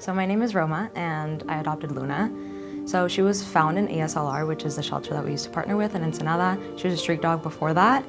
So my name is Roma and I adopted Luna. So she was found in ASLR, which is the shelter that we used to partner with in Ensenada. She was a street dog before that.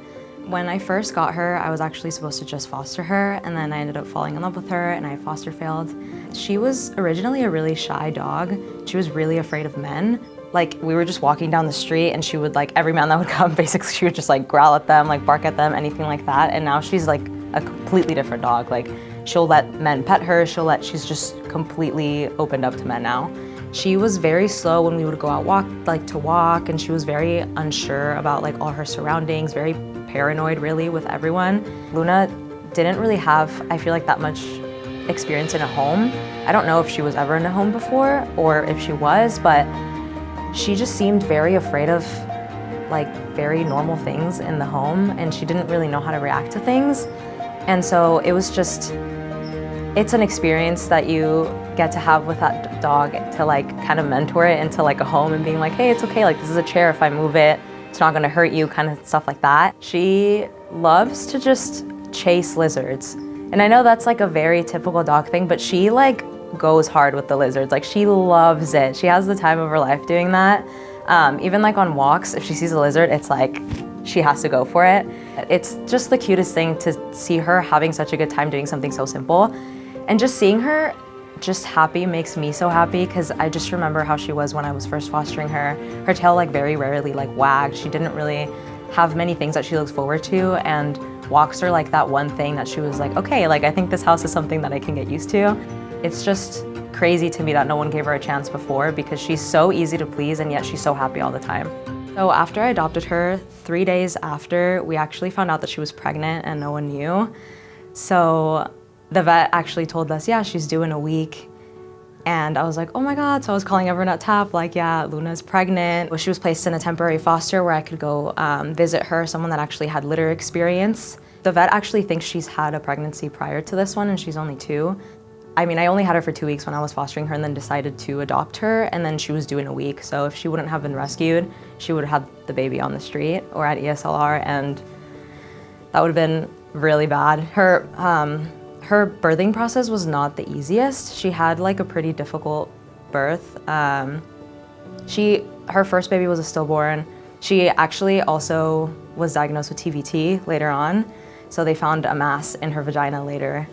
When I first got her, I was actually supposed to just foster her, and then I ended up falling in love with her and I foster failed. She was originally a really shy dog. She was really afraid of men. Like, we were just walking down the street and she would, like, every man that would come, basically she would just like growl at them, like bark at them, anything like that. And now she's like a completely different dog. Like, she'll let men pet her, she's just completely opened up to men now. She was very slow when we would go out to walk, and she was very unsure about like all her surroundings, very paranoid really with everyone. Luna didn't really have, I feel like, that much experience in a home. I don't know if she was ever in a home before or if she was, but she just seemed very afraid of like very normal things in the home, and she didn't really know how to react to things. And so it was just, it's an experience that you get to have with that dog to like kind of mentor it into like a home and being like, hey, it's okay, like this is a chair, if I move it, it's not gonna hurt you, kind of stuff like that. She loves to just chase lizards. And I know that's like a very typical dog thing, but she like goes hard with the lizards. Like, she loves it. She has the time of her life doing that. Even like on walks, if she sees a lizard, it's like she has to go for it. It's just the cutest thing to see her having such a good time doing something so simple. And just seeing her just happy makes me so happy, because I just remember how she was when I was first fostering her. Her tail like very rarely like wagged. She didn't really have many things that she looks forward to, and walks are like that one thing that she was like, okay, like I think this house is something that I can get used to. It's just crazy to me that no one gave her a chance before, because she's so easy to please and yet she's so happy all the time. So after I adopted her, 3 days after, we actually found out that she was pregnant and no one knew. So the vet actually told us, yeah, she's due in a week. And I was like, oh my God. So I was calling everyone at TAP, like, yeah, Luna's pregnant. She was placed in a temporary foster where I could go visit her, someone that actually had litter experience. The vet actually thinks she's had a pregnancy prior to this one, and she's only 2. I mean, I only had her for 2 weeks when I was fostering her, and then decided to adopt her, and then she was due in a week. So if she wouldn't have been rescued, she would have had the baby on the street or at ESLR, and that would have been really bad. Her birthing process was not the easiest. She had like a pretty difficult birth. Her first baby was a stillborn. She actually also was diagnosed with TVT later on. So they found a mass in her vagina later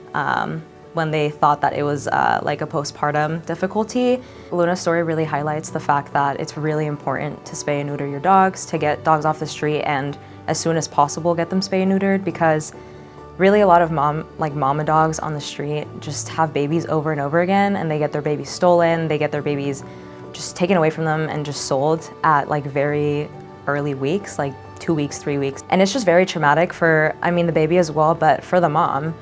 when they thought that it was like a postpartum difficulty. Luna's story really highlights the fact that it's really important to spay and neuter your dogs, to get dogs off the street, and as soon as possible get them spay and neutered, because really a lot of mama dogs on the street just have babies over and over again, and they get their babies stolen, they get their babies just taken away from them and just sold at like very early weeks, like 2 weeks, 3 weeks. And it's just very traumatic for, I mean, the baby as well, but for the mom.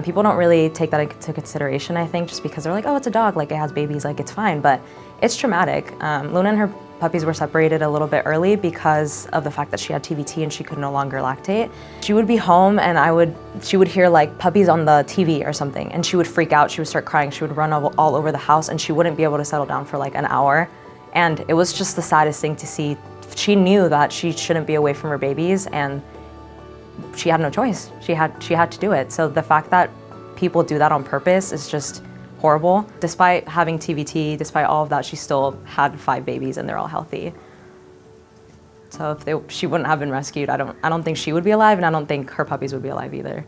People don't really take that into consideration, I think, just because they're like, oh, it's a dog, like it has babies, like it's fine, but it's traumatic. Luna and her puppies were separated a little bit early because of the fact that she had TVT and she could no longer lactate. She would be home and she would hear like puppies on the TV or something, and she would freak out, she would start crying, she would run all over the house, and she wouldn't be able to settle down for like an hour. And it was just the saddest thing to see. She knew that she shouldn't be away from her babies, and she had no choice. She had to do it. So the fact that people do that on purpose is just horrible. Despite having TVT, despite all of that, she still had 5 babies and they're all healthy. So if she wouldn't have been rescued, I don't think she would be alive, and I don't think her puppies would be alive either.